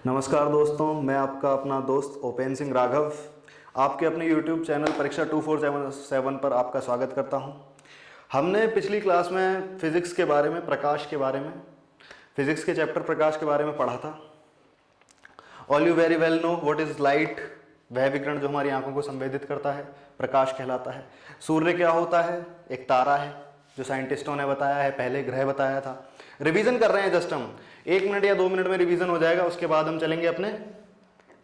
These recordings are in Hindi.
नमस्कार दोस्तों, मैं आपका अपना दोस्त ओपेन सिंह राघव आपके अपने YouTube चैनल परीक्षा 2477 पर आपका स्वागत करता हूं। हमने पिछली क्लास में फिज़िक्स के बारे में, प्रकाश के बारे में, फिज़िक्स के चैप्टर प्रकाश के बारे में पढ़ा था। All you very well know what is light. वह विकिरण जो हमारी आंखों को संवेदित करता है प्रकाश कहलाता है। सूर्य क्या होता है? एक तारा है, जो साइंटिस्टों ने बताया है, पहले ग्रह बताया था। रिवीजन कर रहे हैं जस्ट हम, 1 मिनट या 2 मिनट में रिवीजन हो जाएगा। उसके बाद हम चलेंगे अपने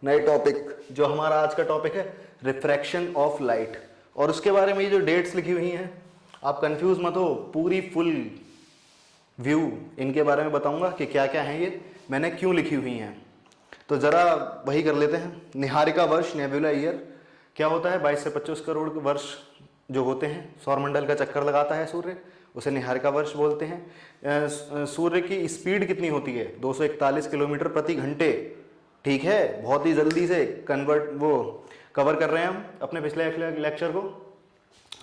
नए टॉपिक, जो हमारा आज का टॉपिक है रिफ्रैक्शन ऑफ लाइट। और उसके बारे में ये जो डेट्स लिखी हुई हैं, आप कंफ्यूज मत हो, पूरी फुल व्यू इनके बारे में बताऊंगा कि क्या क्या है ये, मैंने क्यों लिखी हुई हैं। तो जरा वही कर लेते हैं। निहारिका वर्ष, नेबुला ईयर क्या होता है? 22 से 25 करोड़ वर्ष जो होते हैं, सौरमंडल का चक्कर लगाता है सूर्य, उसे निहारिका वर्ष बोलते हैं। सूर्य की स्पीड कितनी होती है? 241 किलोमीटर प्रति घंटे। ठीक है, बहुत ही जल्दी से कवर कर रहे हैं हम अपने पिछले लेक्चर को,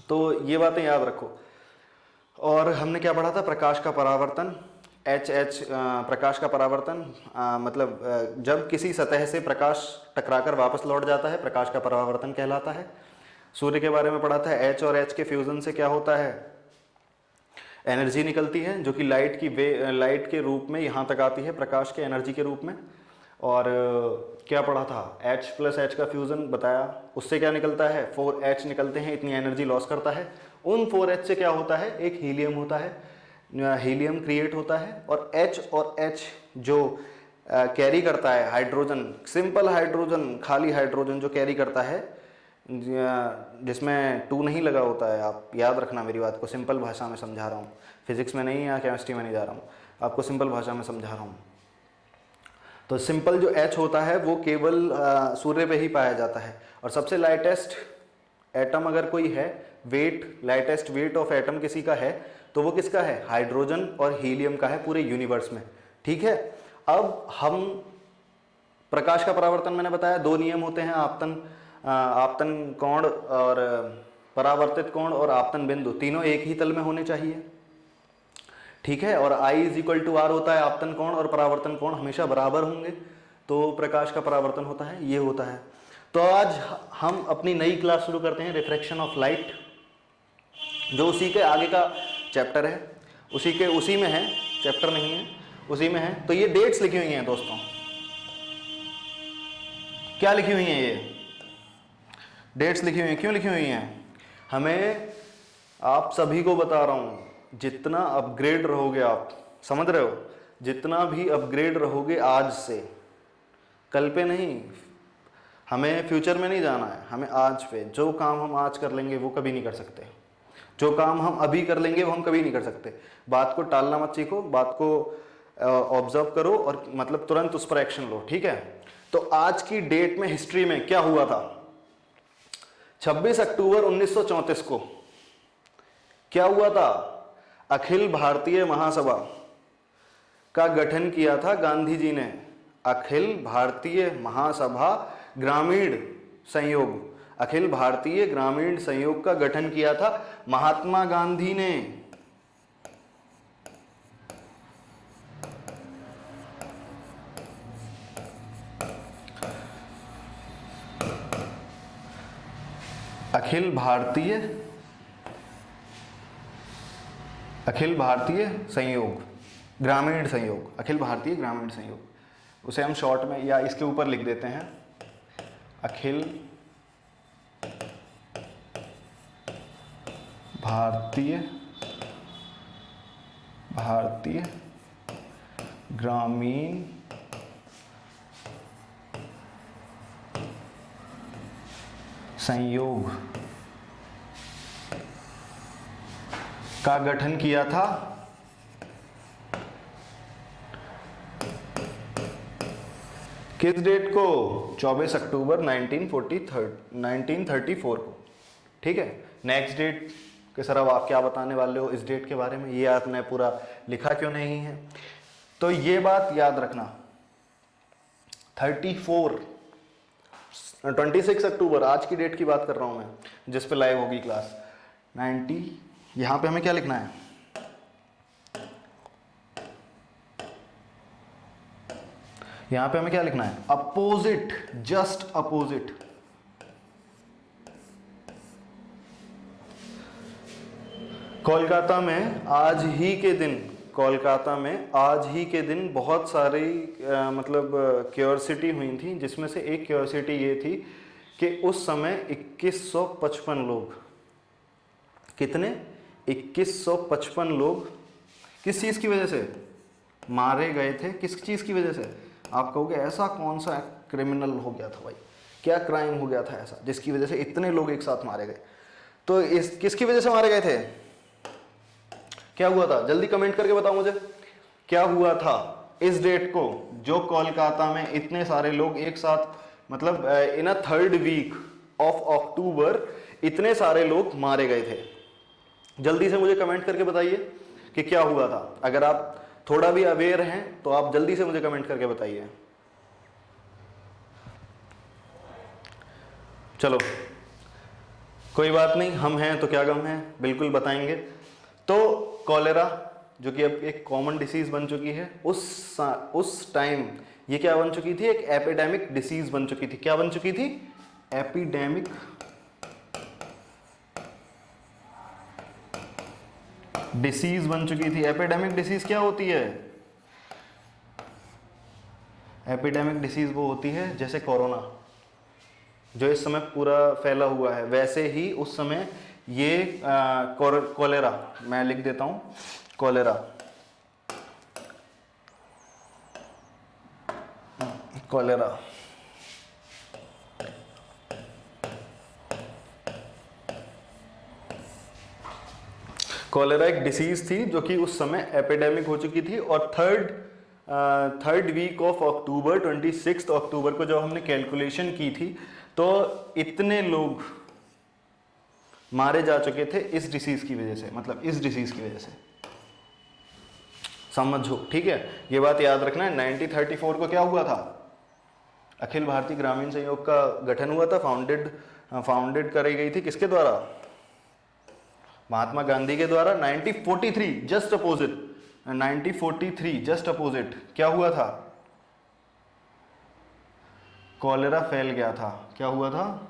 तो ये बातें याद रखो। और हमने क्या पढ़ा था? प्रकाश का परावर्तन, प्रकाश का परावर्तन मतलब जब किसी सतह से प्रकाश टकराकर वापस लौट जाता है, प्रकाश का परावर्तन कहलाता है। सूर्य के बारे में पढ़ा था, H और H के फ्यूजन से क्या होता है? एनर्जी निकलती है, जो कि लाइट के रूप में यहाँ तक आती है, प्रकाश के एनर्जी के रूप में। और क्या पढ़ा था? H प्लस H का फ्यूजन बताया, उससे क्या निकलता है? 4H निकलते हैं, इतनी एनर्जी लॉस करता है। उन 4H से क्या होता है? एक हीलियम होता है, हीलियम क्रिएट होता है। और H और H जो कैरी करता है हाइड्रोजन, सिंपल हाइड्रोजन, खाली हाइड्रोजन जो कैरी करता है, जिसमें 2 नहीं लगा होता है। आप याद रखना मेरी बात को, सिंपल भाषा में समझा रहा हूँ, फिजिक्स में नहीं या केमिस्ट्री में नहीं जा रहा हूँ, आपको सिंपल भाषा में समझा रहा हूँ। तो सिंपल जो H होता है वो केवल सूर्य पे ही पाया जाता है। और सबसे लाइटेस्ट एटम अगर कोई है, लाइटेस्ट वेट ऑफ एटम किसी का है, तो वो किसका है? हाइड्रोजन और हीलियम का है पूरे यूनिवर्स में। ठीक है, अब हम प्रकाश का परावर्तन, मैंने बताया 2 नियम होते हैं, आपतन कोण और परावर्तित कोण और आपतन बिंदु, तीनों एक ही तल में होने चाहिए। ठीक है, और I = R होता है आपतन कोण, और परावर्तन कोण हमेशा बराबर होंगे, तो प्रकाश का परावर्तन होता है, ये होता है। तो आज हम अपनी नई क्लास शुरू करते हैं, रिफ्रैक्शन ऑफ लाइट, जो उसी के आगे का चैप्टर है, उसी में है, चैप्टर नहीं है, उसी में है। तो ये डेट्स लिखी हुई हैं दोस्तों, क्या लिखी हुई हैं? ये डेट्स लिखी हुई हैं। क्यों लिखी हुई हैं? हमें, आप सभी को बता रहा हूं, जितना अपग्रेड रहोगे आप, समझ रहे हो, जितना भी अपग्रेड रहोगे आज से, कल पे नहीं, हमें फ्यूचर में नहीं जाना है, हमें आज पे, जो काम हम आज कर लेंगे वो कभी नहीं कर सकते, जो काम हम अभी कर लेंगे वो हम कभी नहीं कर सकते। बात को टालना मत सीखो, बात को ऑब्जर्व करो और मतलब तुरंत उस पर एक्शन लो। ठीक है, तो आज की डेट में हिस्ट्री में क्या हुआ था? 26 अक्टूबर 1934 को क्या हुआ था? अखिल भारतीय महासभा का गठन किया था गांधी जी ने। अखिल भारतीय महासभा ग्रामीण संयोग, अखिल भारतीय ग्रामीण संयोग का गठन किया था महात्मा गांधी ने। अखिल भारतीय संयोग, ग्रामीण संयोग, अखिल भारतीय ग्रामीण संयोग, उसे हम शॉर्ट में या इसके ऊपर लिख देते हैं, अखिल भारतीय ग्रामीण संयोग का गठन किया था किस डेट को? 24 अक्टूबर 1934 को। ठीक है, नेक्स्ट डेट कि सर अब आप क्या बताने वाले हो इस डेट के बारे में, ये आपने पूरा लिखा क्यों नहीं है? तो ये बात याद रखना, 26 अक्टूबर आज की डेट की बात कर रहा हूं मैं, जिस पे लाइव होगी क्लास 90। यहां पे हमें क्या लिखना है? यहां पे हमें क्या लिखना है, अपोजिट, जस्ट अपोजिट। कोलकाता में आज ही के दिन, कोलकाता में आज ही के दिन बहुत सारी मतलब क्यूरियोसिटी हुई थी, जिसमें से एक क्यूरियोसिटी ये थी कि उस समय 2155 लोग, कितने, 2155 लोग किस चीज़ की वजह से मारे गए थे। किस चीज़ की वजह से? आप कहोगे ऐसा कौन सा क्रिमिनल हो गया था भाई, क्या क्राइम हो गया था ऐसा जिसकी वजह से इतने लोग एक साथ मारे गए? तो इस किसकी वजह से मारे गए थे, क्या हुआ था? जल्दी कमेंट करके बताओ मुझे, क्या हुआ था इस डेट को जो कोलकाता में इतने सारे लोग एक साथ, मतलब इन अ 3rd वीक ऑफ अक्टूबर इतने सारे लोग मारे गए थे? जल्दी से मुझे कमेंट करके बताइए कि क्या हुआ था। अगर आप थोड़ा भी अवेयर हैं तो आप जल्दी से मुझे कमेंट करके बताइए। चलो कोई बात नहीं, हम हैं तो क्या गम है, बिल्कुल बताएंगे। तो कॉलेरा जो कि अब एक कॉमन डिसीज बन चुकी है, उस टाइम ये क्या बन चुकी थी, एक एपिडेमिक डिसीज बन चुकी थी। क्या बन चुकी थी? एपिडेमिक डिसीज बन चुकी थी। एपिडेमिक डिसीज क्या होती है? एपिडेमिक डिसीज वो होती है जैसे कोरोना जो इस समय पूरा फैला हुआ है, वैसे ही उस समय ये कॉलेरा, मैं लिख देता हूं कॉलेरा, कॉलेरा कॉलेरा एक डिसीज थी जो कि उस समय एपिडेमिक हो चुकी थी। और थर्ड वीक ऑफ अक्टूबर, 26 अक्टूबर को जब हमने कैलकुलेशन की थी तो इतने लोग मारे जा चुके थे इस डिसीज की वजह से, मतलब इस डिसीज की वजह से, समझो, ठीक है? ये बात याद रखना है। 1934 को क्या हुआ था? अखिल भारतीय ग्रामीण संयोग का गठन हुआ था, फाउंडेड कराई गई थी किसके द्वारा? महात्मा गांधी के द्वारा। 1943 जस्ट अपोजिट, 1943 जस्ट अपोजिट क्या हुआ था? कॉलेरा फैल गया था। क्या हुआ था?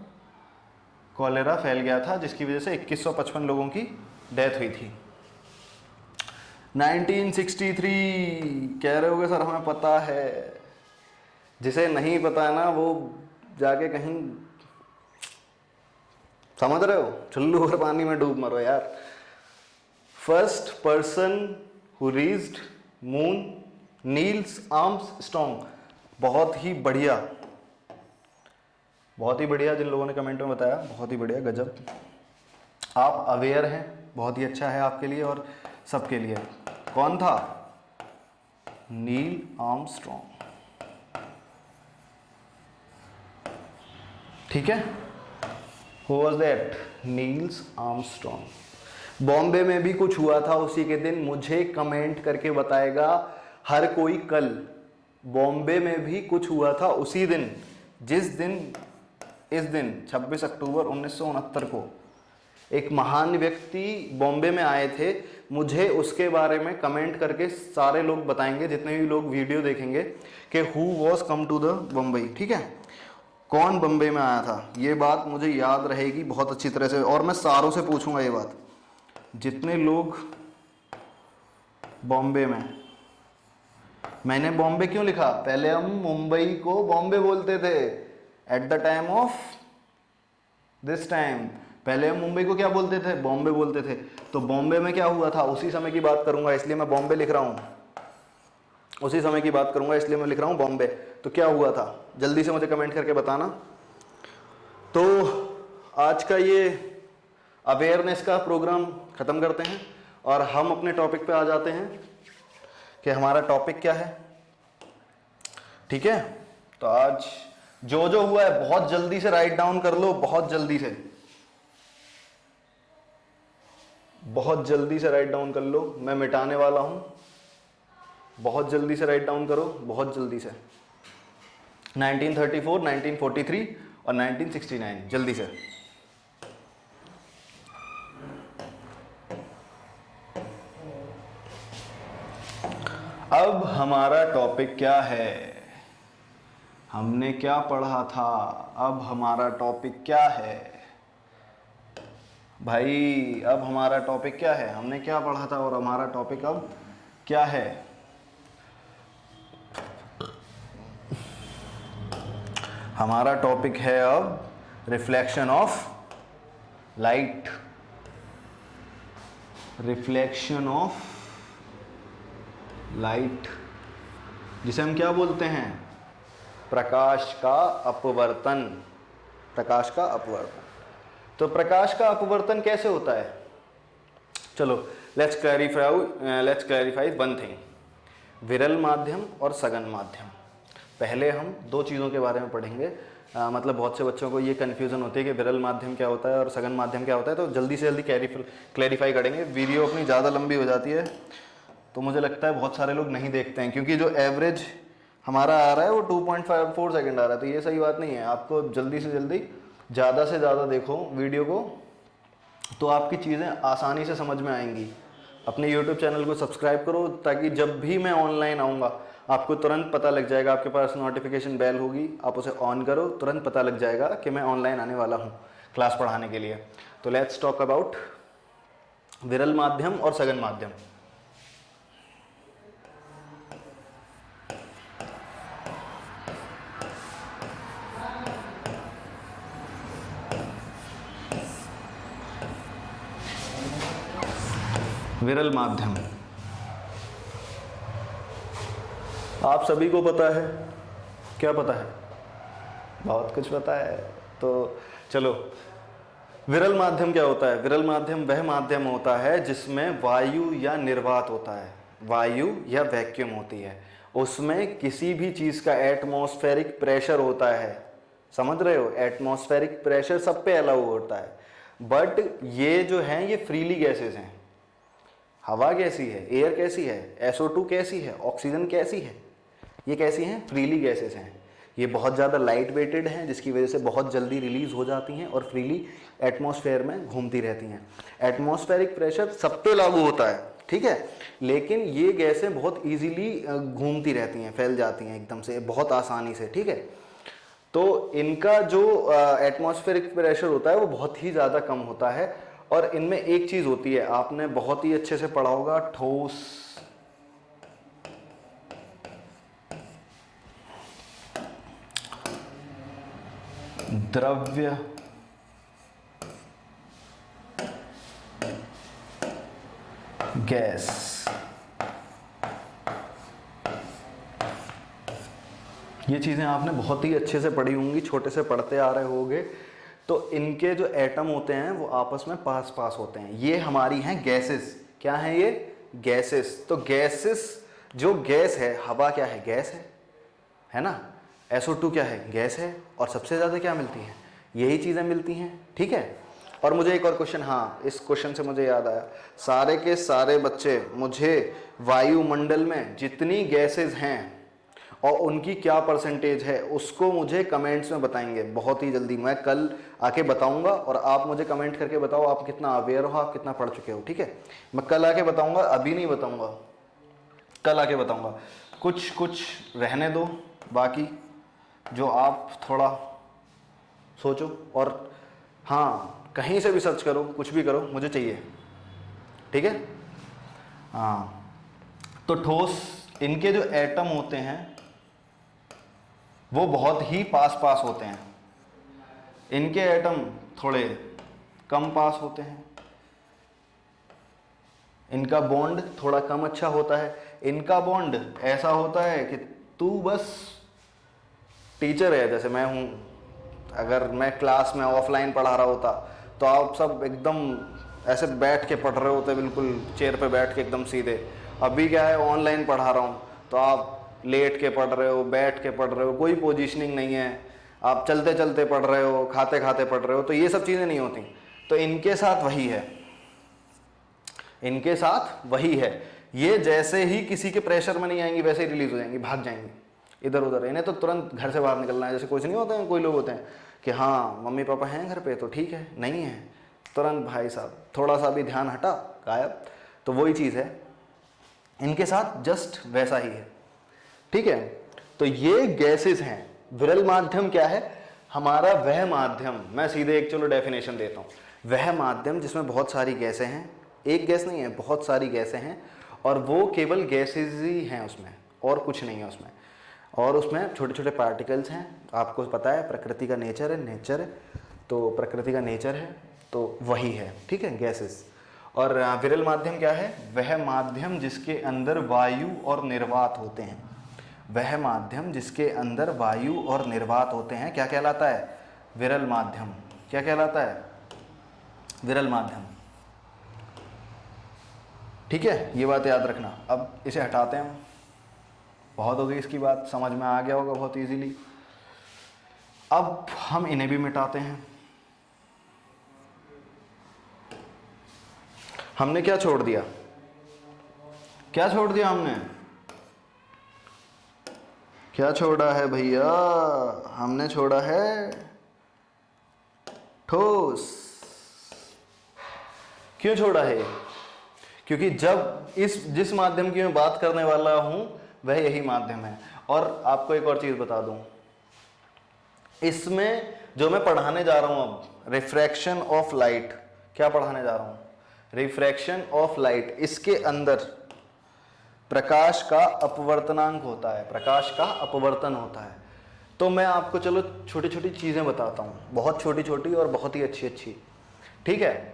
कॉलेरा फैल गया था, जिसकी वजह से 2155 लोगों की डेथ हुई थी। 1963 कह रहे होगे सर हमें पता है, जिसे नहीं पता है ना वो जाके कहीं, समझ रहे हो, चुल्लू और पानी में डूब मरो यार। First person who reached moon, Niels Armstrong. बहुत ही बढ़िया, बहुत ही बढ़िया, जिन लोगों ने कमेंट में बताया, बहुत ही बढ़िया, गजब। आप अवेयर हैं, बहुत ही अच्छा है आपके लिए और सबके लिए। कौन था? नील आर्मस्ट्रॉन्ग, ठीक है। Who was that? Niels Armstrong. Bombay में भी कुछ हुआ था उसी के दिन, मुझे कमेंट करके बताएगा हर कोई कल। बॉम्बे में भी कुछ हुआ था उसी दिन, जिस दिन, इस दिन 26 अक्टूबर 1969 को एक महान व्यक्ति बॉम्बे में आए थे। मुझे उसके बारे में कमेंट करके सारे लोग बताएंगे, जितने भी लोग वीडियो देखेंगे, कि who was come to the Bombay, ठीक है? कौन बम्बई में आया था, ये बात मुझे याद रहेगी बहुत अच्छी तरह से, और मैं सारों से पूछूंगा ये बात, जितने लोग बॉम्बे में। मैंने बॉम्बे क्यों लिखा? पहले हम मुंबई को बॉम्बे बोलते थे at the time of this time. पहले हम मुंबई को क्या बोलते थे? बॉम्बे बोलते थे। तो बॉम्बे में क्या हुआ था उसी समय की बात करूंगा, इसलिए मैं बॉम्बे लिख रहा हूं, उसी समय की बात करूंगा इसलिए मैं लिख रहा हूं बॉम्बे। तो क्या हुआ था जल्दी से मुझे कमेंट करके बताना। तो आज का ये अवेयरनेस का प्रोग्राम खत्म करते हैं और हम अपने टॉपिक पे आ जाते हैं कि हमारा टॉपिक क्या है, ठीक है? तो आज जो जो हुआ है बहुत जल्दी से राइट डाउन कर लो, बहुत जल्दी से, बहुत जल्दी से राइट डाउन कर लो, मैं मिटाने वाला हूं। बहुत जल्दी से राइट डाउन करो, बहुत जल्दी से। 1934, 1943 और 1969, जल्दी से। अब हमारा टॉपिक क्या है? हमने क्या पढ़ा था, अब हमारा टॉपिक क्या है भाई, अब हमारा टॉपिक क्या है, हमने क्या पढ़ा था और हमारा टॉपिक अब क्या है। हमारा टॉपिक है अब reflection of light, reflection of light, जिसे हम क्या बोलते हैं, प्रकाश का अपवर्तन, प्रकाश का अपवर्तन। तो प्रकाश का अपवर्तन कैसे होता है, चलो लेट्स क्लैरिफाई वन थिंग, विरल माध्यम और सघन माध्यम। पहले हम दो चीज़ों के बारे में पढ़ेंगे, मतलब बहुत से बच्चों को ये कन्फ्यूज़न होती है कि विरल माध्यम क्या होता है और सघन माध्यम क्या होता है, तो जल्दी से जल्दी क्लैरिफाई करेंगे। वीडियो अपनी ज़्यादा लंबी हो जाती है तो मुझे लगता है बहुत सारे लोग नहीं देखते हैं, क्योंकि जो एवरेज हमारा आ रहा है वो 2.54 सेकंड आ रहा है, तो ये सही बात नहीं है। आपको जल्दी से जल्दी ज़्यादा से ज़्यादा देखो वीडियो को, तो आपकी चीज़ें आसानी से समझ में आएंगी। अपने YouTube चैनल को सब्सक्राइब करो ताकि जब भी मैं ऑनलाइन आऊँगा आपको तुरंत पता लग जाएगा, आपके पास नोटिफिकेशन बेल होगी, आप उसे ऑन करो, तुरंत पता लग जाएगा कि मैं ऑनलाइन आने वाला हूँ क्लास पढ़ाने के लिए। तो लेट्स टॉक अबाउट विरल माध्यम और सघन माध्यम। विरल माध्यम आप सभी को पता है, क्या पता है, बहुत कुछ पता है। तो चलो, विरल माध्यम क्या होता है, विरल माध्यम वह माध्यम होता है जिसमें वायु या निर्वात होता है, वायु या वैक्यूम होती है, उसमें किसी भी चीज़ का एटमॉस्फेरिक प्रेशर होता है, समझ रहे हो, एटमॉस्फेरिक प्रेशर सब पे अलाउ होता है। बट ये जो हैं ये फ्रीली गैसेस हैं, हवा कैसी है, एयर कैसी है, SO2 कैसी है, ऑक्सीजन कैसी है, ये कैसी हैं, फ्रीली गैसेस हैं। ये बहुत ज़्यादा लाइट वेटेड हैं, जिसकी वजह से बहुत जल्दी रिलीज़ हो जाती हैं और फ्रीली एटमॉस्फेयर में घूमती रहती हैं। एटमॉस्फेरिक प्रेशर सब पे लागू होता है, ठीक है, लेकिन ये गैसें बहुत ईजीली घूमती रहती हैं, फैल जाती हैं एकदम से, बहुत आसानी से, ठीक है। तो इनका जो एटमॉस्फेरिक प्रेशर होता है वो बहुत ही ज़्यादा कम होता है। और इनमें एक चीज़ होती है, आपने बहुत ही अच्छे से पढ़ा होगा, ठोस, द्रव्य, गैस। ये चीज़ें आपने बहुत ही अच्छे से पढ़ी होंगी, छोटे से पढ़ते आ रहे होंगे। तो इनके जो एटम होते हैं वो आपस में पास पास होते हैं। ये हमारी हैं गैसेस, क्या है ये, गैसेस। तो गैसेस, जो गैस है, हवा क्या है, गैस है ना, SO2 क्या है, गैस है, और सबसे ज़्यादा क्या मिलती हैं, यही चीज़ें मिलती हैं, ठीक है। और मुझे एक और क्वेश्चन, हाँ इस क्वेश्चन से मुझे याद आया, सारे के सारे बच्चे मुझे वायुमंडल में जितनी गैसेस हैं और उनकी क्या परसेंटेज है उसको मुझे कमेंट्स में बताएंगे बहुत ही जल्दी। मैं कल आके बताऊंगा और आप मुझे कमेंट करके बताओ आप कितना अवेयर हो, आप कितना पढ़ चुके हो, ठीक है। मैं कल आके बताऊंगा, अभी नहीं बताऊंगा, कल आके बताऊंगा। कुछ कुछ रहने दो, बाकी जो आप थोड़ा सोचो, और हाँ कहीं से भी सर्च करो, कुछ भी करो, मुझे चाहिए, ठीक है। हाँ, तो ठोस, इनके जो एटम होते हैं वो बहुत ही पास पास होते हैं, इनके एटम थोड़े कम पास होते हैं, इनका बॉन्ड थोड़ा कम अच्छा होता है। इनका बॉन्ड ऐसा होता है कि तू बस टीचर है, जैसे मैं हूँ, अगर मैं क्लास में ऑफलाइन पढ़ा रहा होता तो आप सब एकदम ऐसे बैठ के पढ़ रहे होते, बिल्कुल चेयर पे बैठ के एकदम सीधे। अभी क्या है, ऑनलाइन पढ़ा रहा हूँ तो आप लेट के पढ़ रहे हो, बैठ के पढ़ रहे हो, कोई पोजीशनिंग नहीं है, आप चलते चलते पढ़ रहे हो, खाते खाते पढ़ रहे हो, तो ये सब चीज़ें नहीं होती। तो इनके साथ वही है, इनके साथ वही है, ये जैसे ही किसी के प्रेशर में नहीं आएंगी वैसे ही रिलीज हो जाएंगी, भाग जाएंगी इधर उधर। इन्हें तो तुरंत घर से बाहर निकलना है, जैसे कुछ नहीं होता है, कोई लोग होते हैं कि हाँ मम्मी पापा हैं घर पे तो ठीक है, नहीं है तुरंत भाई साहब थोड़ा सा भी ध्यान हटा गायब। तो वही चीज़ है, इनके साथ जस्ट वैसा ही है, ठीक है। तो ये गैसेस हैं विरल माध्यम क्या है? हमारा वह माध्यम, मैं सीधे एक चलो डेफिनेशन देता हूँ, वह माध्यम जिसमें बहुत सारी गैसें हैं, एक गैस नहीं है, बहुत सारी गैसें हैं, और वो केवल गैसेज ही हैं उसमें, और कुछ नहीं है उसमें, और उसमें छोटे छोटे पार्टिकल्स हैं। आपको पता है प्रकृति का नेचर है, तो प्रकृति का नेचर है तो वही है, ठीक है, गैसेस। और विरल माध्यम क्या है? वह माध्यम जिसके अंदर वायु और निर्वात होते हैं, वह माध्यम जिसके अंदर वायु और निर्वात होते हैं क्या कहलाता है? विरल माध्यम। क्या कहलाता है? विरल माध्यम। ठीक है, ये बात याद रखना। अब इसे हटाते हैं, बहुत हो गई इसकी बात, समझ में आ गया होगा बहुत इजीली। अब हम इन्हें भी मिटाते हैं। हमने क्या छोड़ दिया? क्या छोड़ दिया हमने? क्या छोड़ा है भैया? हमने छोड़ा है ठोस। क्यों छोड़ा है? क्योंकि जब जिस माध्यम की मैं बात करने वाला हूं वह यही माध्यम है। और आपको एक और चीज बता दूं, इसमें जो मैं पढ़ाने जा रहा हूं अब, रिफ्रैक्शन ऑफ लाइट, क्या पढ़ाने जा रहा हूं? Refraction of light. इसके अंदर प्रकाश का अपवर्तनांक होता है, प्रकाश का अपवर्तन होता है। तो मैं आपको चलो छोटी छोटी चीजें बताता हूं, बहुत छोटी छोटी और बहुत ही अच्छी अच्छी, ठीक है?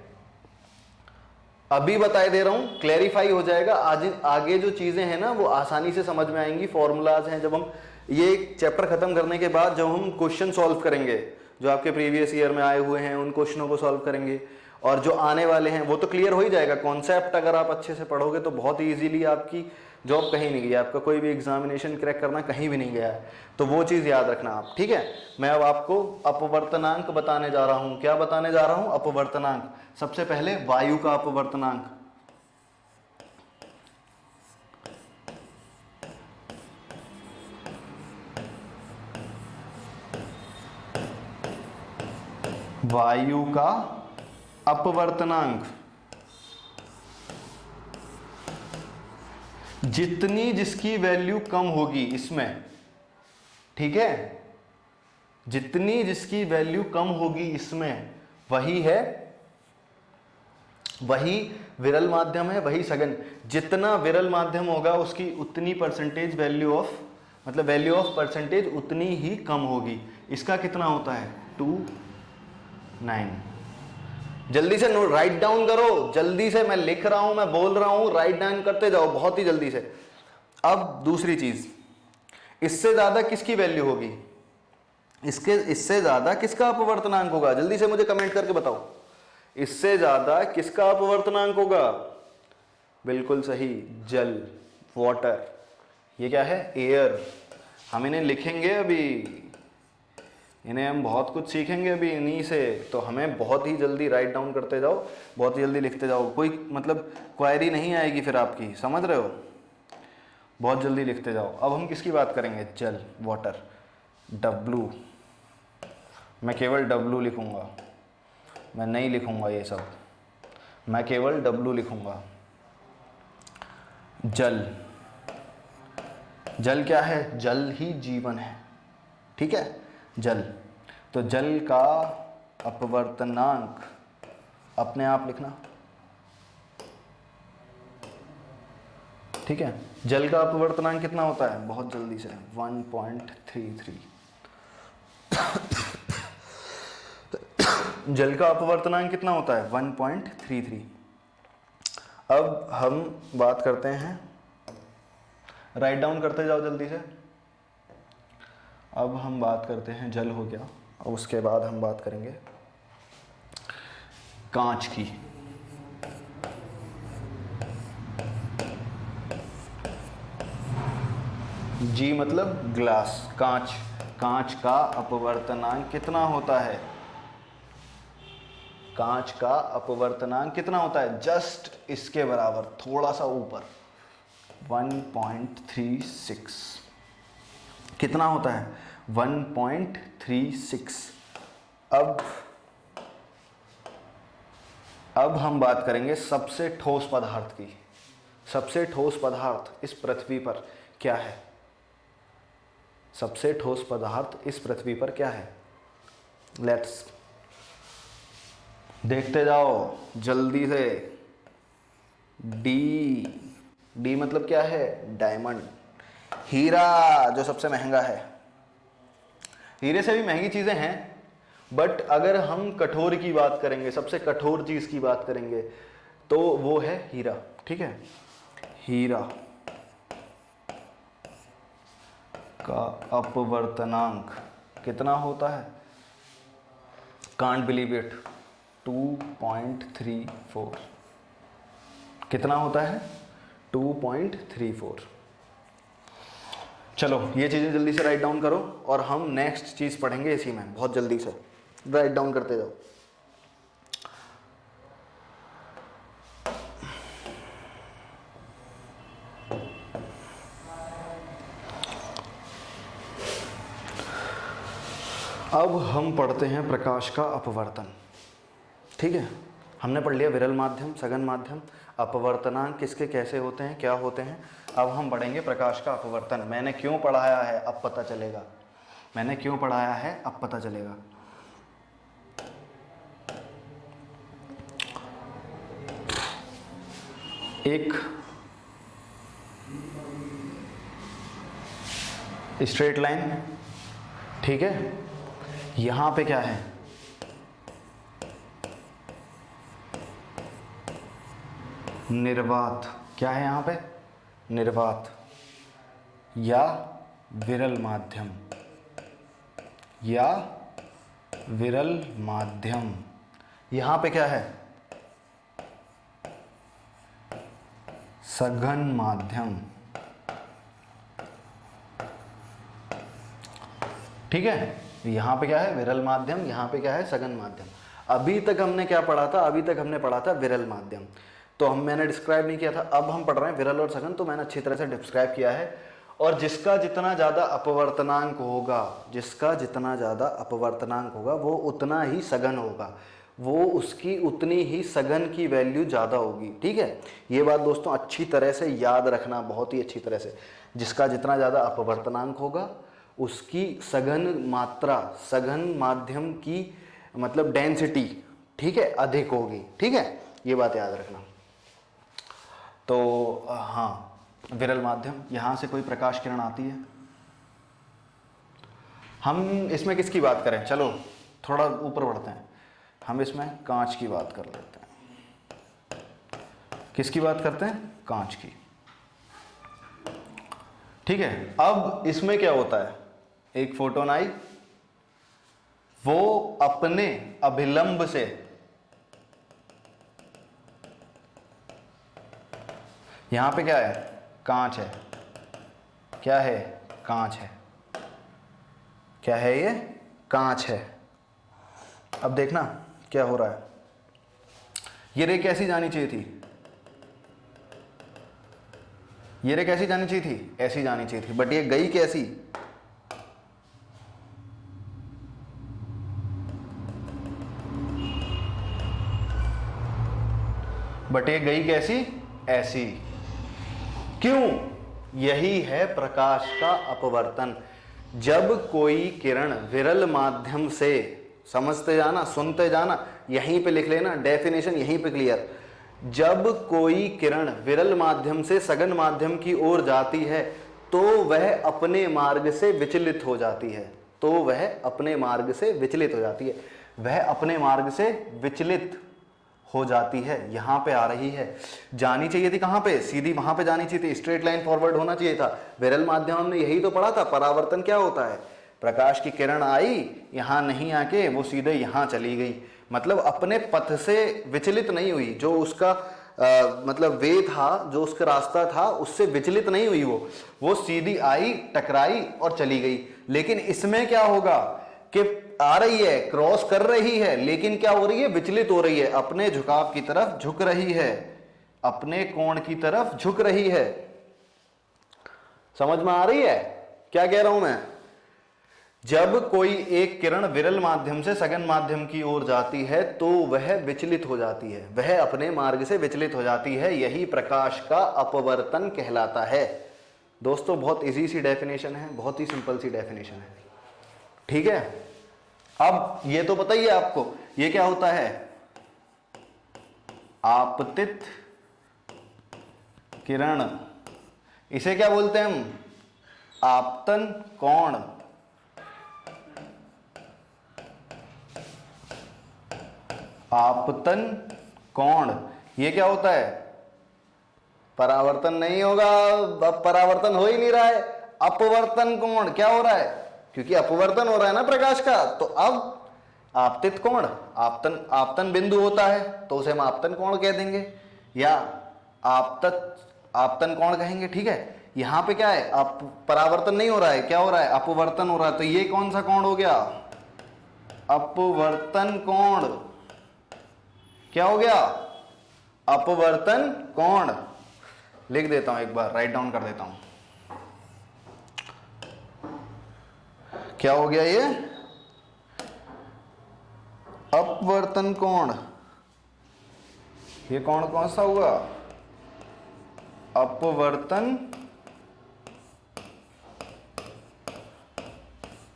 अभी बताए दे रहा हूं, क्लैरिफाई हो जाएगा। आज आगे जो चीजें हैं ना वो आसानी से समझ में आएंगी। फॉर्मूलाज हैं, जब हम ये चैप्टर खत्म करने के बाद जब हम क्वेश्चन सॉल्व करेंगे, जो आपके प्रीवियस ईयर में आए हुए हैं उन क्वेश्चनों को सॉल्व करेंगे, और जो आने वाले हैं वो तो क्लियर हो ही जाएगा। कॉन्सेप्ट अगर आप अच्छे से पढ़ोगे तो बहुत ही इजीली आपकी जॉब कहीं नहीं गई, आपका कोई भी एग्जामिनेशन क्रैक करना कहीं भी नहीं गया है। तो वो चीज़ याद रखना आप, ठीक है? मैं अब आपको अपवर्तनांक बताने जा रहा हूं। क्या बताने जा रहा हूं? अपवर्तनांक। सबसे पहले वायु का अपवर्तनांक। वायु का अपवर्तनांक, जितनी जिसकी वैल्यू कम होगी इसमें, ठीक है, जितनी जिसकी वैल्यू कम होगी इसमें, वही है, वही विरल माध्यम है, वही सघन। जितना विरल माध्यम होगा उसकी उतनी परसेंटेज वैल्यू ऑफ, मतलब वैल्यू ऑफ परसेंटेज उतनी ही कम होगी। इसका कितना होता है? 2.9। जल्दी से नोट राइट डाउन करो, जल्दी से, मैं लिख रहा हूं, मैं बोल रहा हूं, राइट डाउन करते जाओ बहुत ही जल्दी से। अब दूसरी चीज, इससे ज्यादा किसकी वैल्यू होगी? इससे ज्यादा किसका अपवर्तनांक होगा? जल्दी से मुझे कमेंट करके बताओ, इससे ज्यादा किसका अपवर्तनांक होगा? बिल्कुल सही, जल, वाटर। ये क्या है? एयर। हम इन्हें लिखेंगे अभी, इन्हें हम बहुत कुछ सीखेंगे अभी इन्हीं से। तो हमें बहुत ही जल्दी राइट डाउन करते जाओ, बहुत ही जल्दी लिखते जाओ, कोई मतलब क्वेरी नहीं आएगी फिर आपकी, समझ रहे हो? बहुत जल्दी लिखते जाओ। अब हम किसकी बात करेंगे? जल, वाटर, W। मैं केवल W लिखूंगा, मैं नहीं लिखूंगा ये सब, मैं केवल W लिखूंगा। जल, जल क्या है? जल ही जीवन है, ठीक है? जल। तो जल का अपवर्तनांक अपने आप लिखना, ठीक है? जल का अपवर्तनांक कितना होता है? बहुत जल्दी से 1.33। जल का अपवर्तनांक कितना होता है? 1.33। अब हम बात करते हैं, राइट डाउन करते जाओ जल्दी से। अब हम बात करते हैं, जल हो गया, और उसके बाद हम बात करेंगे कांच की। जी मतलब ग्लास, कांच। कांच का अपवर्तनांक कितना होता है? कांच का अपवर्तनांक कितना होता है? जस्ट इसके बराबर, थोड़ा सा ऊपर, 1.36। कितना होता है? 1.36। अब हम बात करेंगे सबसे ठोस पदार्थ की। सबसे ठोस पदार्थ इस पृथ्वी पर क्या है? सबसे ठोस पदार्थ इस पृथ्वी पर क्या है? लेट्स देखते जाओ जल्दी से। डी, डी मतलब क्या है? डायमंड। हीरा जो सबसे महंगा है। हीरे से भी महंगी चीजें हैं, बट अगर हम कठोर की बात करेंगे, सबसे कठोर चीज की बात करेंगे, तो वो है हीरा। ठीक है, हीरा का अपवर्तनांक कितना होता है? Can't believe it, 2.34। कितना होता है? 2.34। चलो ये चीज़ें जल्दी से राइट डाउन करो और हम नेक्स्ट चीज़ पढ़ेंगे इसी में। बहुत जल्दी से राइट डाउन करते जाओ। अब हम पढ़ते हैं प्रकाश का अपवर्तन। ठीक है, हमने पढ़ लिया विरल माध्यम, सघन माध्यम, अपवर्तनांक किसके कैसे होते हैं, क्या होते हैं। अब हम पढ़ेंगे प्रकाश का अपवर्तन। मैंने क्यों पढ़ाया है अब पता चलेगा, मैंने क्यों पढ़ाया है अब पता चलेगा। एक स्ट्रेट लाइन, ठीक है, यहां पे क्या है? निर्वात। क्या है यहां पे? निर्वात या विरल माध्यम, या विरल माध्यम। यहां पे क्या है? सघन माध्यम। ठीक है, यहां पे क्या है? विरल माध्यम, यहां पे क्या है? सघन माध्यम। अभी तक हमने क्या पढ़ा था? अभी तक हमने पढ़ा था विरल माध्यम, तो मैंने डिस्क्राइब नहीं किया था। अब हम पढ़ रहे हैं विरल और सघन, तो मैंने अच्छी तरह से डिस्क्राइब किया है। और जिसका जितना ज़्यादा अपवर्तनांक होगा, जिसका जितना ज़्यादा अपवर्तनांक होगा वो उतना ही सघन होगा, वो उसकी उतनी ही सघन की वैल्यू ज़्यादा होगी। ठीक है, ये बात दोस्तों अच्छी तरह से याद रखना, बहुत ही अच्छी तरह से। जिसका जितना ज़्यादा अपवर्तनांक होगा उसकी सघन मात्रा, सघन माध्यम की मतलब डेंसिटी, ठीक है, अधिक होगी। ठीक है, ये बात याद रखना। तो हाँ, विरल माध्यम, यहां से कोई प्रकाश किरण आती है। हम इसमें किसकी बात करें? चलो थोड़ा ऊपर बढ़ते हैं, हम इसमें कांच की बात कर लेते हैं। किसकी बात करते हैं? कांच की। ठीक है, अब इसमें क्या होता है? एक फोटोन आई, वो अपने अभिलंब से यहां पे क्या है? कांच है। क्या है? कांच है। क्या है ये? कांच है। अब देखना क्या हो रहा है। ये रे कैसी जानी चाहिए थी? ये रे कैसी जानी चाहिए थी? ऐसी जानी चाहिए थी, बट ये गई कैसी? बट ये गई कैसी? ऐसी। क्यों? यही है प्रकाश का अपवर्तन। जब कोई किरण विरल माध्यम से, समझते जाना, सुनते जाना, यहीं पे लिख लेना, डेफिनेशन यहीं पे क्लियर। जब कोई किरण विरल माध्यम से सघन माध्यम की ओर जाती है तो वह अपने मार्ग से विचलित हो जाती है, तो वह अपने मार्ग से विचलित हो जाती है, वह अपने मार्ग से विचलित हो जाती है। यहां पे आ रही है, जानी चाहिए थी कहां पे? सीधी वहां पे जानी चाहिए थी, स्ट्रेट लाइन फॉरवर्ड होना चाहिए था। विरल माध्यम हमने यही तो पढ़ा था। परावर्तन क्या होता है? प्रकाश की किरण आई, यहां नहीं आके वो सीधे यहां चली गई, मतलब अपने पथ से विचलित नहीं हुई। जो उसका मतलब वे था, जो उसका रास्ता था, उससे विचलित नहीं हुई, वो सीधी आई, टकराई और चली गई। लेकिन इसमें क्या होगा कि आ रही है, क्रॉस कर रही है, लेकिन क्या हो रही है? विचलित हो रही है, अपने झुकाव की तरफ झुक रही है, अपने कोण की तरफ झुक रही है। समझ में आ रही है क्या कह रहा हूं मैं? जब कोई एक किरण विरल माध्यम से सघन माध्यम की ओर जाती है तो वह विचलित हो जाती है, वह अपने मार्ग से विचलित हो जाती है। यही प्रकाश का अपवर्तन कहलाता है। दोस्तों बहुत इजी सी डेफिनेशन है, बहुत ही सिंपल सी डेफिनेशन है, ठीक है। अब ये तो पता ही है आपको, ये क्या होता है, आपतित किरण। इसे क्या बोलते हैं हम, आपतन कोण। आपतन कोण ये क्या होता है, परावर्तन नहीं होगा, अब परावर्तन हो ही नहीं रहा है, अपवर्तन कोण। क्या हो रहा है, क्योंकि अपवर्तन हो रहा है ना प्रकाश का, तो अब आपतित कोण, आपतन आपतन बिंदु होता है तो उसे हम आपतन कोण कह देंगे या आपतन कोण कहेंगे, ठीक है। यहां पे क्या है, आप परावर्तन नहीं हो रहा है, क्या हो रहा है, अपवर्तन हो रहा है, तो ये कौन सा कोण हो गया, अपवर्तन कोण। क्या हो गया, अपवर्तन कोण। लिख देता हूं एक बार, राइट डाउन कर देता हूं, क्या हो गया ये, अपवर्तन कोण। ये कोण कौन सा हुआ, अपवर्तन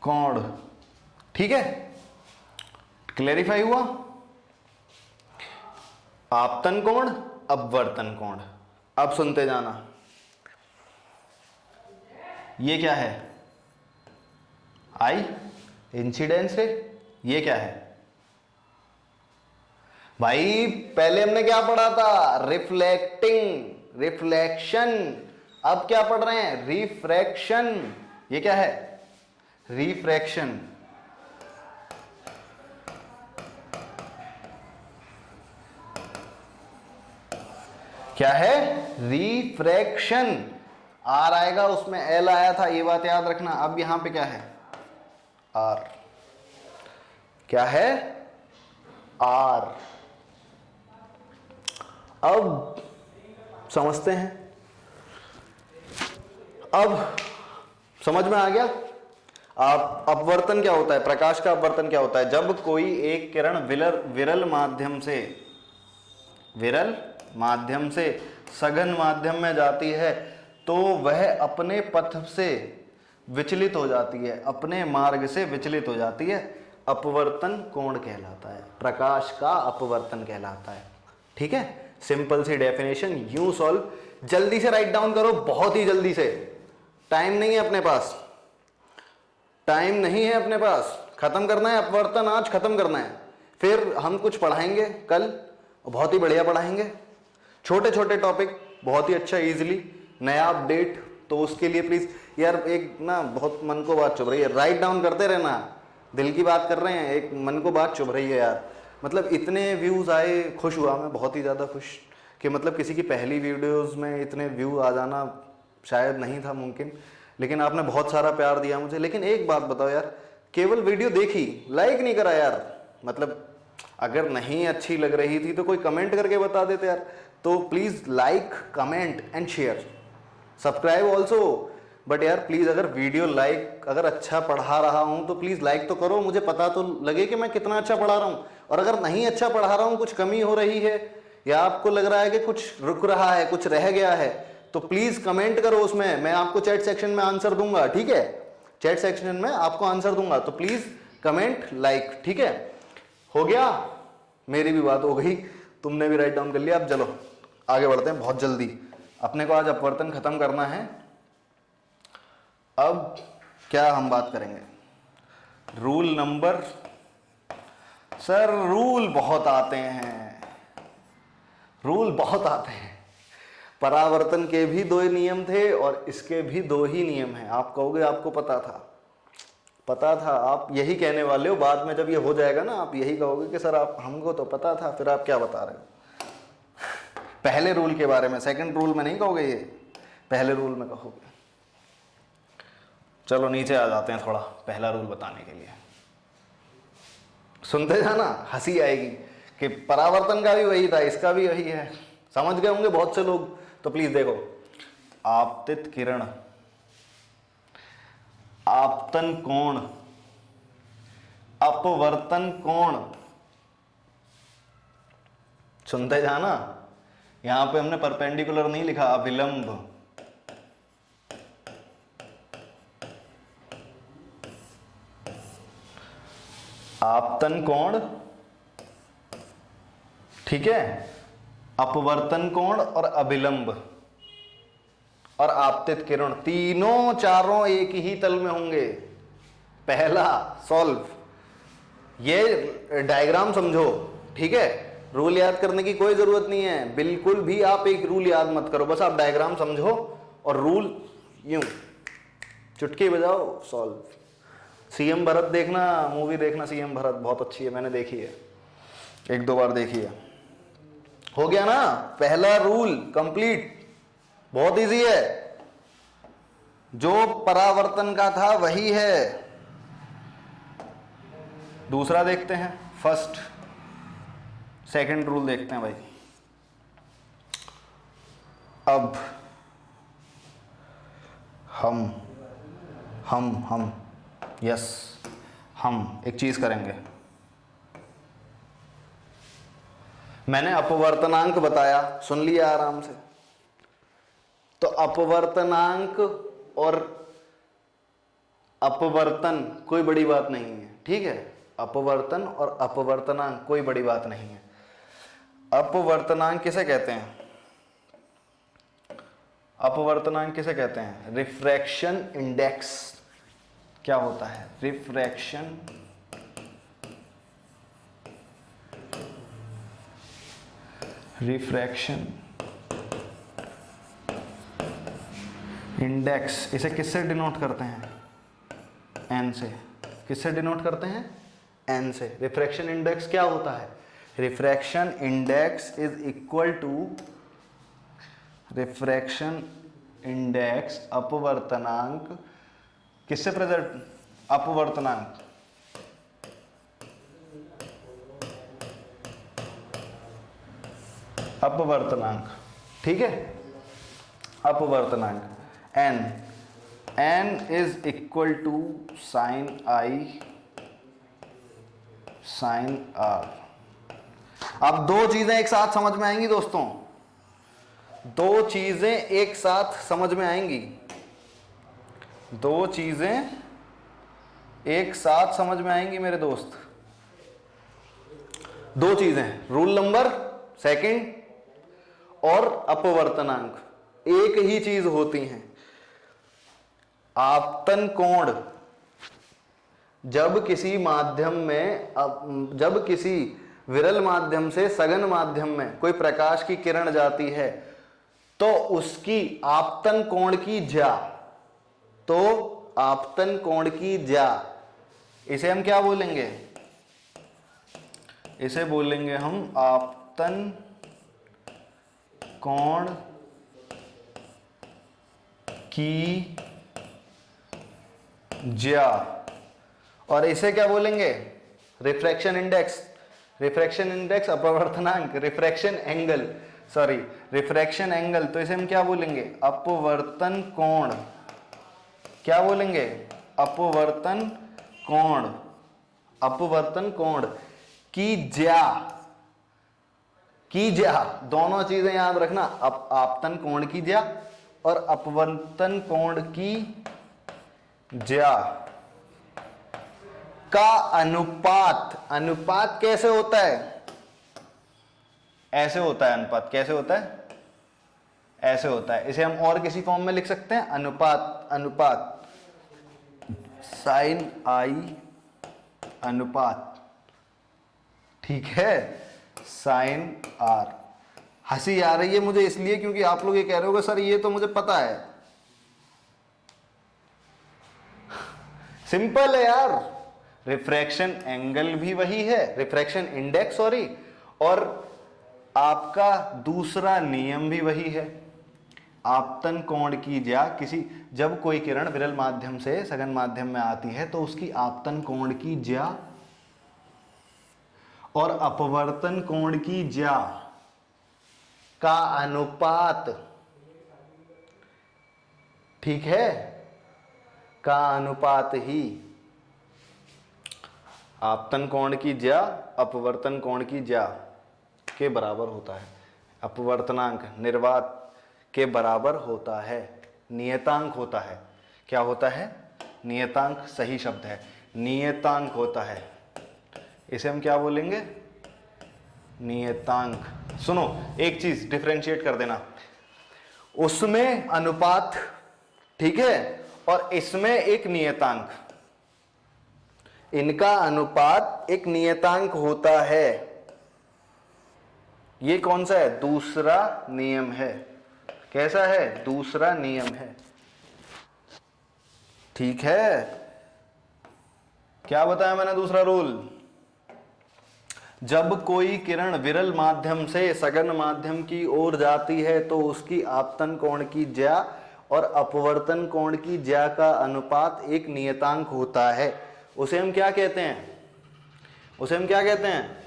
कोण, ठीक है। क्लेरिफाई हुआ, आपतन कोण, अपवर्तन कोण। अब सुनते जाना, ये क्या है, आई इंसिडेंस है, ये क्या है भाई, पहले हमने क्या पढ़ा था, रिफ्लेक्टिंग, रिफ्लेक्शन। अब क्या पढ़ रहे हैं, रिफ्रैक्शन। ये क्या है, रिफ्रैक्शन। क्या है, रिफ्रैक्शन। आर आएगा, उसमें एल आया था, ये बात याद रखना। अब यहां पे क्या है, आर। क्या है, आर। अब समझते हैं, अब समझ में आ गया। आप अपवर्तन क्या होता है, प्रकाश का अपवर्तन क्या होता है, जब कोई एक किरण विरल माध्यम से सघन माध्यम में जाती है तो वह अपने पथ से विचलित हो जाती है, अपने मार्ग से विचलित हो जाती है, अपवर्तन कोण कहलाता है, प्रकाश का अपवर्तन कहलाता है, ठीक है। सिंपल सी डेफिनेशन, यूं सॉल्व। जल्दी से राइट डाउन करो, बहुत ही जल्दी से, टाइम नहीं है अपने पास, टाइम नहीं है अपने पास, खत्म करना है अपवर्तन, आज खत्म करना है। फिर हम कुछ पढ़ाएंगे कल, बहुत ही बढ़िया पढ़ाएंगे, छोटे छोटे टॉपिक, बहुत ही अच्छा, इजीली, नया अपडेट। तो उसके लिए प्लीज यार एक ना बहुत मन को बात चुभ रही है, राइट डाउन करते रहना, दिल की बात कर रहे हैं, एक मन को बात चुभ रही है यार। मतलब इतने व्यूज आए, खुश हुआ मैं, बहुत ही ज़्यादा खुश, कि मतलब किसी की पहली वीडियोस में इतने व्यू आ जाना शायद नहीं था मुमकिन, लेकिन आपने बहुत सारा प्यार दिया मुझे। लेकिन एक बात बताओ यार, केवल वीडियो देखी, लाइक नहीं करा यार, मतलब अगर नहीं अच्छी लग रही थी तो कोई कमेंट करके बता देते यार। तो please like, comment and share, subscribe also. But यार प्लीज़, अगर वीडियो लाइक, अगर अच्छा पढ़ा रहा हूँ तो प्लीज़ लाइक तो करो, मुझे पता तो लगे कि मैं कितना अच्छा पढ़ा रहा हूँ। और अगर नहीं अच्छा पढ़ा रहा हूँ, कुछ कमी हो रही है या आपको लग रहा है कि कुछ रुक रहा है, कुछ रह गया है, तो प्लीज़ कमेंट करो उसमें, मैं आपको चैट सेक्शन में आंसर दूंगा, ठीक है। चैट सेक्शन में आपको आंसर दूंगा, तो प्लीज़ कमेंट, लाइक, ठीक है। हो गया, मेरी भी बात हो गई, तुमने भी राइट डाउन कर लिया। अब चलो आगे बढ़ते हैं बहुत जल्दी, अपने को आज अपवर्तन खत्म करना है। अब क्या हम बात करेंगे, रूल नंबर, सर रूल बहुत आते हैं, रूल बहुत आते हैं। परावर्तन के भी 2 नियम थे और इसके भी 2 ही नियम हैं। आप कहोगे आपको पता था, पता था, आप यही कहने वाले हो बाद में, जब ये हो जाएगा ना आप यही कहोगे कि सर आप, हमको तो पता था, फिर आप क्या बता रहे हो। पहले रूल के बारे में, सेकंड रूल में नहीं कहोगे, ये पहले रूल में कहोगे। चलो नीचे आ जाते हैं थोड़ा, पहला रूल बताने के लिए सुनते जाना, हंसी आएगी कि परावर्तन का भी वही था, इसका भी वही है। समझ गए होंगे बहुत से लोग, तो प्लीज देखो, आपतित किरण, आपतन कोण, अपवर्तन कोण, सुनते जाना। यहां पे हमने परपेंडिकुलर नहीं लिखा, अभिलंब, आपतन कोण, ठीक है, अपवर्तन कोण और अभिलंब और आपतित किरण, तीनों चारों एक ही तल में होंगे। पहला सॉल्व, ये डायग्राम समझो, ठीक है। रूल याद करने की कोई जरूरत नहीं है, बिल्कुल भी आप एक रूल याद मत करो, बस आप डायग्राम समझो और रूल यूं चुटकी बजाओ, सॉल्व। सीएम भरत देखना, मूवी देखना सीएम भरत, बहुत अच्छी है, मैंने देखी है, 1-2 बार देखी है। हो गया ना पहला रूल कंप्लीट, बहुत इजी है, जो परावर्तन का था वही है। दूसरा देखते हैं, फर्स्ट सेकंड रूल देखते हैं भाई। अब हम यस, हम एक चीज करेंगे। मैंने अपवर्तनांक बताया, सुन लिया आराम से। तो अपवर्तनांक और अपवर्तन कोई बड़ी बात नहीं है, ठीक है। अपवर्तन और अपवर्तनांक कोई बड़ी बात नहीं है। अपवर्तनांक किसे कहते हैं? अपवर्तनांक किसे कहते हैं? Refraction index. क्या होता है? Refraction index. इसे किससे डिनोट करते हैं? एन से। किससे डिनोट करते हैं? एन से। रिफ्रैक्शन इंडेक्स क्या होता है? Refraction index is equal to refraction index अपवर्तनांक किससे प्रेजेंट? अपवर्तनांक अपवर्तनांक, ठीक है। अपवर्तनांक n is equal to sine i sine r. अब दो चीजें एक साथ समझ में आएंगी दोस्तों, दो चीजें एक साथ समझ में आएंगी, दो चीजें एक साथ समझ में आएंगी मेरे दोस्त। दो चीजें, रूल नंबर सेकंड और अपवर्तनांक एक ही चीज होती हैं। आपतन कोण जब किसी माध्यम में, जब किसी विरल माध्यम से सघन माध्यम में कोई प्रकाश की किरण जाती है तो उसकी आपतन कोण की ज्या, तो आपतन कोण की ज्या, इसे हम क्या बोलेंगे? इसे बोलेंगे हम आपतन कोण की ज्या। और इसे क्या बोलेंगे? Refraction index. रिफ्रैक्शन इंडेक्स अपवर्तनांक, refraction angle, sorry refraction angle, तो इसे हम क्या बोलेंगे? अपवर्तन कोण। क्या बोलेंगे? अपवर्तन कोण। अपवर्तन कोण की ज्या, की ज्या, दोनों चीजें याद रखना, आपतन कोण की ज्या और अपवर्तन कोण की ज्या का अनुपात। अनुपात कैसे होता है? ऐसे होता है अनुपात। कैसे होता है? ऐसे होता है। इसे हम और किसी फॉर्म में लिख सकते हैं, अनुपात, अनुपात साइन आई अनुपात, ठीक है, साइन आर। हंसी आ रही है मुझे इसलिए क्योंकि आप लोग ये कह रहे होगे सर ये तो मुझे पता है। सिंपल है यार, रिफ्रैक्शन एंगल भी वही है, रिफ्रैक्शन इंडेक्स सॉरी, और आपका दूसरा नियम भी वही है, आपतन कोण की ज्या। किसी, जब कोई किरण विरल माध्यम से सघन माध्यम में आती है तो उसकी आपतन कोण की ज्या और अपवर्तन कोण की ज्या का अनुपात, ठीक है, का अनुपात ही आपतन कोण की ज्या अपवर्तन कोण की ज्या के बराबर होता है। अपवर्तनांक निर्वात के बराबर होता है, नियतांक होता है। क्या होता है? नियतांक सही शब्द है, नियतांक होता है। इसे हम क्या बोलेंगे? नियतांक। सुनो, एक चीज डिफरेंशिएट कर देना, उसमें अनुपात, ठीक है, और इसमें एक नियतांक, इनका अनुपात एक नियतांक होता है। ये कौन सा है? दूसरा नियम है। कैसा है? दूसरा नियम है। ठीक है, क्या बताया मैंने? दूसरा रूल, जब कोई किरण विरल माध्यम से सघन माध्यम की ओर जाती है तो उसकी आपतन कोण की ज्या और अपवर्तन कोण की ज्या का अनुपात एक नियतांक होता है। उसे हम क्या कहते हैं? उसे हम क्या कहते हैं?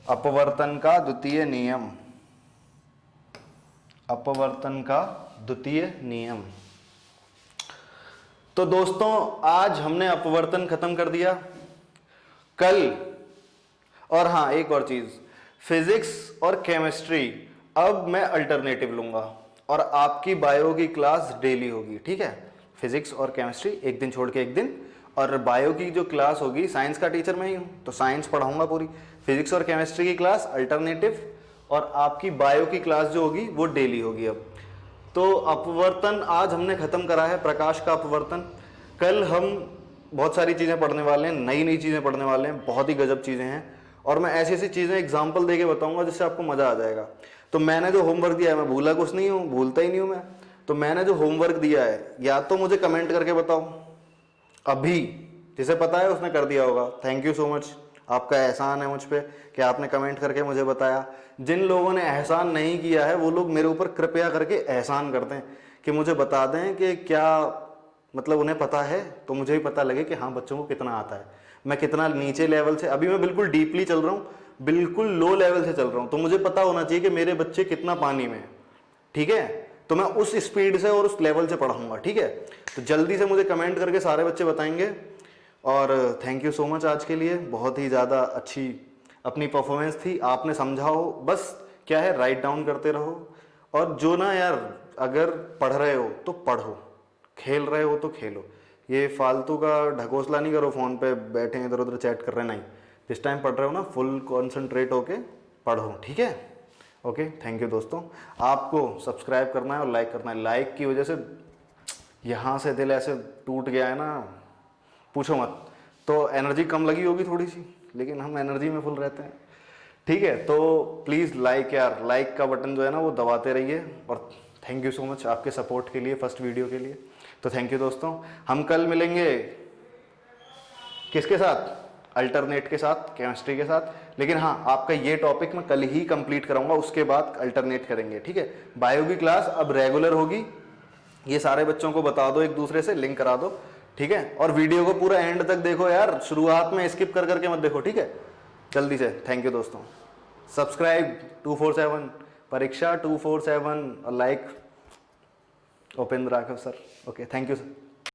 अपवर्तन का द्वितीय नियम। अपवर्तन का द्वितीय नियम। तो दोस्तों, आज हमने अपवर्तन खत्म कर दिया। कल, और हाँ एक और चीज, फिजिक्स और केमिस्ट्री अब मैं अल्टरनेटिव लूंगा और आपकी बायो की क्लास डेली होगी, ठीक है? फिजिक्स और केमिस्ट्री एक दिन छोड़ के एक दिन, और बायो की जो क्लास होगी, साइंस का टीचर मैं ही हूं तो साइंस पढ़ाऊंगा पूरी, फिजिक्स और केमिस्ट्री की क्लास अल्टरनेटिव, और आपकी बायो की क्लास जो होगी वो डेली होगी अब। तो अपवर्तन आज हमने खत्म करा है, प्रकाश का अपवर्तन। कल हम बहुत सारी चीजें पढ़ने वाले हैं, नई नई चीजें पढ़ने वाले हैं, बहुत ही गजब चीजें हैं, और मैं ऐसी ऐसी चीजें एग्जाम्पल देके बताऊंगा जिससे आपको मजा आ जाएगा। तो मैंने जो होमवर्क दिया है, मैं भूला कुछ नहीं हूँ, भूलता ही नहीं हूँ मैं। तो मैंने जो होमवर्क दिया है, या तो मुझे कमेंट करके बताओ अभी, जिसे पता है उसने कर दिया होगा, थैंक यू सो मच, आपका एहसान है मुझ पे कि आपने कमेंट करके मुझे बताया। जिन लोगों ने एहसान नहीं किया है वो लोग मेरे ऊपर कृपया करके एहसान कर दें कि मुझे बता दें कि क्या मतलब उन्हें पता है, तो मुझे भी पता लगे कि हाँ बच्चों को कितना आता है। मैं कितना नीचे लेवल से, अभी मैं बिल्कुल डीपली चल रहा हूँ, बिल्कुल लो लेवल से चल रहा हूँ, तो मुझे पता होना चाहिए कि मेरे बच्चे कितना पानी में है, ठीक है? तो मैं उस स्पीड से और उस लेवल से पढ़ाऊंगा, ठीक है? तो जल्दी से मुझे कमेंट करके सारे बच्चे बताएंगे। और थैंक यू सो मच आज के लिए, बहुत ही ज़्यादा अच्छी अपनी परफॉर्मेंस थी, आपने समझा हो, बस क्या है, राइट डाउन करते रहो। और जो ना यार, अगर पढ़ रहे हो तो पढ़ो, खेल रहे हो तो खेलो, ये फालतू का ढकोसला नहीं करो, फ़ोन पे बैठे इधर उधर चैट कर रहे, नहीं, जिस टाइम पढ़ रहे हो ना फुल कॉन्सेंट्रेट होके पढ़ो, ठीक है? ओके, थैंक यू दोस्तों। आपको सब्सक्राइब करना है और लाइक करना है, लाइक की वजह से यहाँ से दिल ऐसे टूट गया है ना, पूछो मत। तो एनर्जी कम लगी होगी थोड़ी सी, लेकिन हम एनर्जी में फुल रहते हैं, ठीक है? तो प्लीज़ लाइक, यार लाइक का बटन जो है ना वो दबाते रहिए। और थैंक यू सो मच आपके सपोर्ट के लिए, फर्स्ट वीडियो के लिए। तो थैंक यू दोस्तों, हम कल मिलेंगे किसके साथ? अल्टरनेट के साथ, केमिस्ट्री के साथ। लेकिन हाँ, आपका ये टॉपिक मैं कल ही कंप्लीट कराऊंगा, उसके बाद अल्टरनेट करेंगे, ठीक है? बायो की क्लास अब रेगुलर होगी, ये सारे बच्चों को बता दो, एक दूसरे से लिंक करा दो, ठीक है? और वीडियो को पूरा एंड तक देखो यार, शुरुआत में स्किप कर करके मत देखो, ठीक है? जल्दी से। थैंक यू दोस्तों, सब्सक्राइब 247 परीक्षा 247 और like Upendra Raghav sir. Okay, thank you sir.